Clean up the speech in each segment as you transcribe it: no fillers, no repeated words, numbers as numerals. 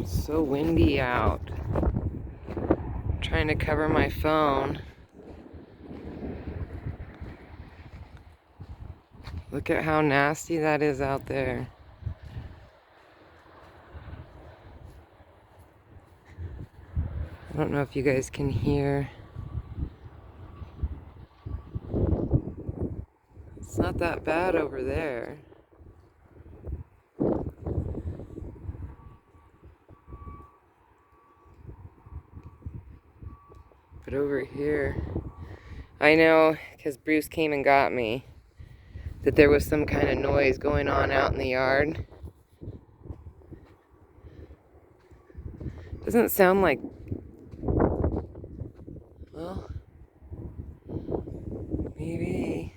It's so windy out. I'm trying to cover my phone. Look at how nasty that is out there. I don't know if you guys can hear. It's not that bad over there. But over here, I know, because Bruce came and got me, that there was some kind of noise going on out in the yard. Doesn't sound like, well, maybe.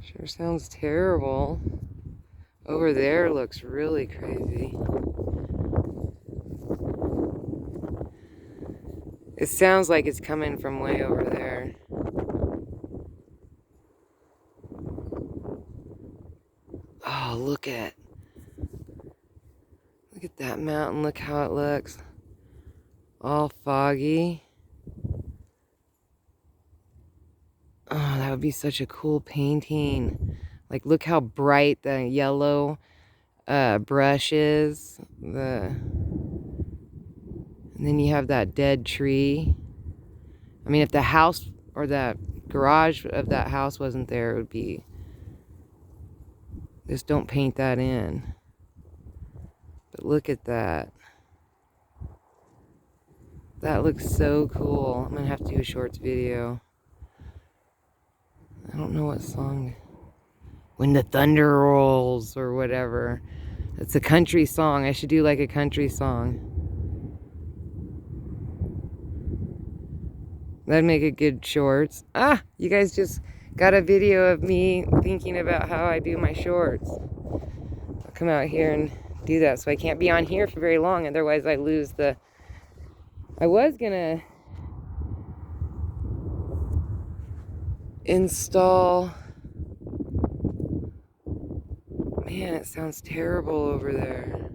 Sure sounds terrible. Over there looks really crazy. It sounds like it's coming from way over there. Oh, look at that mountain. Look how it looks. All foggy. Oh, that would be such a cool painting. Like, look how bright the yellow brush is. And then you have that dead tree. I mean, if the house or the garage of that house wasn't there, it would be... Just don't paint that in. But look at that. That looks so cool. I'm gonna have to do a shorts video. I don't know what song. When the Thunder Rolls or whatever. It's a country song. I should do like a country song. That'd make a good shorts. Ah, you guys just got a video of me thinking about how I do my shorts. I'll come out here and do that. So I can't be on here for very long, otherwise I lose the... I was gonna install... Man, it sounds terrible over there.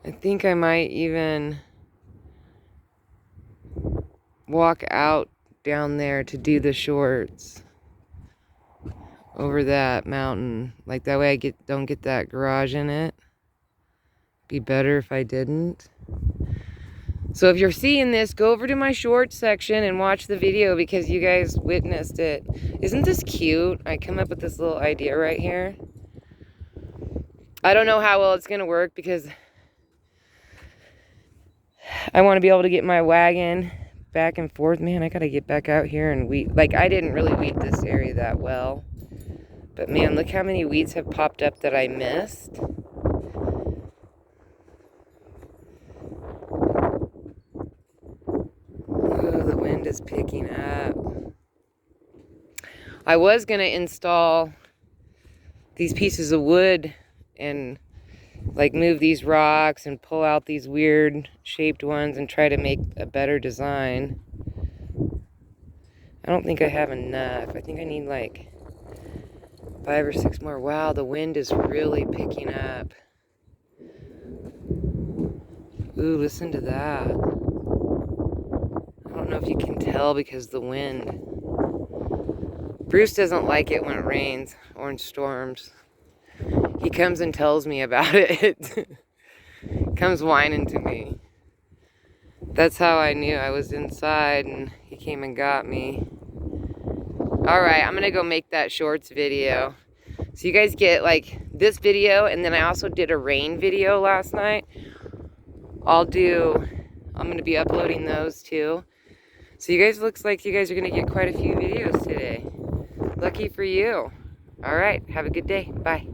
I think I might even walk out down there to do the shorts over that mountain. Like that way I don't get that garage in it. Be better if I didn't. So if you're seeing this, go over to my shorts section and watch the video because you guys witnessed it. Isn't this cute? I come up with this little idea right here. I don't know how well it's gonna work because I want to be able to get my wagon back and forth. Man, I gotta get back out here and weed. Like, I didn't really weed this area that well. But man, look how many weeds have popped up that I missed. Oh, the wind is picking up. I was gonna install these pieces of wood and like move these rocks and pull out these weird shaped ones and try to make a better design. I don't think I have enough. I think I need like 5 or 6 more. Wow, the wind is really picking up. Ooh, listen to that. I don't know if you can tell because the wind. Bruce doesn't like it when it rains or in storms. He comes and tells me about it. Comes whining to me. That's how I knew I was inside and he came and got me. Alright, I'm gonna go make that shorts video. So you guys get like this video, and then I also did a rain video last night. I'm gonna be uploading those too. So you guys, looks like you guys are gonna get quite a few videos today. Lucky for you. Alright, have a good day. Bye.